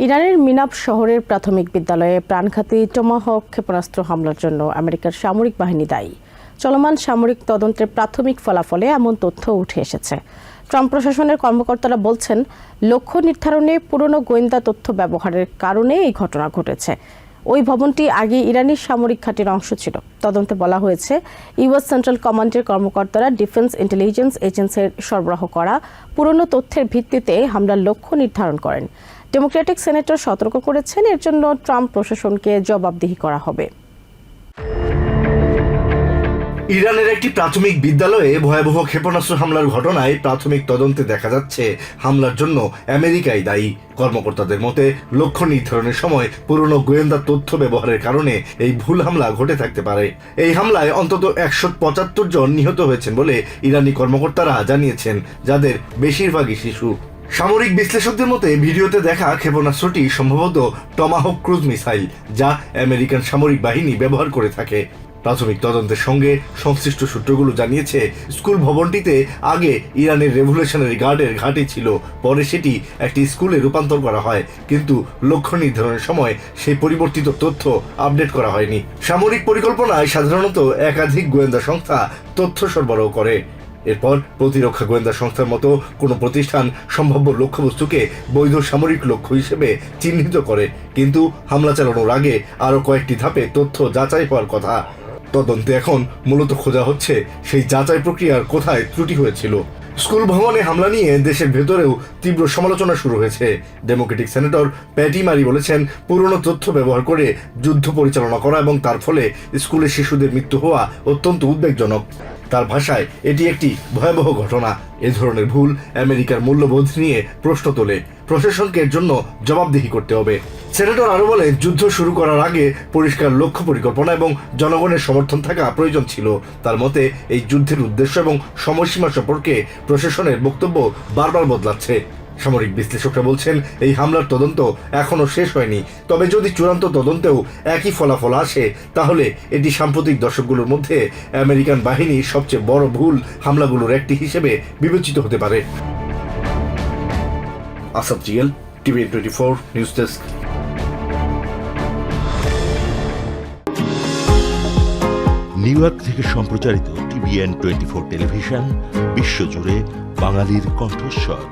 ইরানের মিনাব শহরের প্রাথমিক বিদ্যালয়ে প্রাণঘাতী টমাহক ক্ষেপণাস্ত্র হামলার জন্য আমেরিকার সামরিক বাহিনী দায়ী। চলমান সামরিক তদন্তের প্রাথমিক ফলাফলে এমন তথ্য উঠে এসেছে। ট্রাম্প প্রশাসনের কর্মকর্তারা বলছেন, লক্ষ্য নির্ধারণে পুরনো গোয়েন্দা তথ্য ব্যবহারের কারণে এই ঘটনা ঘটেছে। ওই ভবনটি আগে ইরানি সামরিক ঘাঁটির অংশ ছিল। তদন্তে বলা হয়েছে, ইউএস সেন্ট্রাল কমান্ডের কর্মকর্তারা ডিফেন্স ইন্টেলিজেন্স এজেন্সির সরবরাহ করা পুরনো তথ্যের ভিত্তিতে হামলার লক্ষ্য নির্ধারণ করেন। ডেমোক্রেটিক সেনেটর সতর্ক করেছেন, এর জন্য ট্রাম্প প্রশাসনকে জবাবদিহি করা হবে। ইরানের একটি প্রাথমিক বিদ্যালয়ে ভয়াবহ ক্ষেপণাস্ত্র হামলার ঘটনায় প্রাথমিক তদন্তে দেখা যাচ্ছে হামলার জন্য আমেরিকাই দায়ী। কর্মকর্তাদের মতে, লক্ষ্য নির্ধারণের সময় পুরনো গোয়েন্দা তথ্য ব্যবহারের কারণে এই ভুল হামলা ঘটে থাকতে পারে। এই হামলায় অন্তত 175 জন নিহত হয়েছেন বলে ইরানি কর্মকর্তারা জানিয়েছেন, যাদের বেশিরভাগই শিশু। সামরিক বিশ্লেষকদের মতে, ভিডিওতে দেখা ক্ষেপণাস্ত্রটি সম্ভবত টমাহক ক্রুজ মিসাইল, যা আমেরিকান সামরিক বাহিনী ব্যবহার করে থাকে। প্রাথমিক তদন্তের সঙ্গে সংশ্লিষ্ট সূত্রগুলো জানিয়েছে, স্কুল ভবনটিতে আগে ইরানের রেভলিউশনারি গার্ডের ঘাঁটি ছিল। পরে সেটি একটি স্কুলে রূপান্তর করা হয়, কিন্তু লক্ষ্য নির্ধারণের সময় সেই পরিবর্তিত তথ্য আপডেট করা হয়নি। সামরিক পরিকল্পনায় সাধারণত একাধিক গোয়েন্দা সংস্থা তথ্য সরবরাহ করে। এরপর প্রতিরক্ষা গোয়েন্দা সংস্থার মতো কোনো প্রতিষ্ঠান সম্ভাব্য লক্ষ্যবস্তুকে বৈধ সামরিক লক্ষ্য হিসেবে চিহ্নিত করে, কিন্তু হামলা চালানোর আগে আরও কয়েকটি ধাপে তথ্য যাচাই হওয়ার কথা। তদন্তে এখন মূলত খোঁজা হচ্ছে সেই যাচাই প্রক্রিয়ার কোথায় ত্রুটি হয়েছিল। স্কুল ভবনে হামলা নিয়ে দেশের ভেতরেও তীব্র সমালোচনা শুরু হয়েছে। ডেমোক্রেটিক সেনেটর প্যাটি মারি বলেছেন, পুরনো তথ্য ব্যবহার করে যুদ্ধ পরিচালনা করা এবং তার ফলে স্কুলের শিশুদের মৃত্যু হওয়া অত্যন্ত উদ্বেগজনক। তার ভাষায়, এটি একটি ভয়াবহ ঘটনা। এ ধরনের ভুল আমেরিকার মূল্যবোধ নিয়ে প্রশ্ন তোলে। প্রশাসনকে এর জন্য জবাবদিহি করতে হবে। সেনেটর আরও বলেন, যুদ্ধ শুরু করার আগে পরিষ্কার লক্ষ্য পরিকল্পনা এবং জনগণের সমর্থন থাকা প্রয়োজন ছিল। তার মতে, এই যুদ্ধের উদ্দেশ্য এবং সময়সীমা সম্পর্কে প্রশাসনের বক্তব্য বারবার বদলাচ্ছে। সামরিক বিশ্লেষকরা বলছেন, এই হামলার তদন্ত এখনও শেষ হয়নি। তবে যদি চূড়ান্ত তদন্তেও একই ফলাফল আসে, তাহলে এটি সাম্প্রতিক দশকগুলোর মধ্যে আমেরিকান বাহিনীর সবচেয়ে বড় ভুল হামলাগুলোর একটি হিসেবে বিবেচিত হতে পারে। Asad GL, TVN 24 news desk. New York থেকে সম্প্রচারিত টিভিএন 24 টেলিভিশন বিশ্বজুড়ে বাঙালির কণ্ঠস্বর।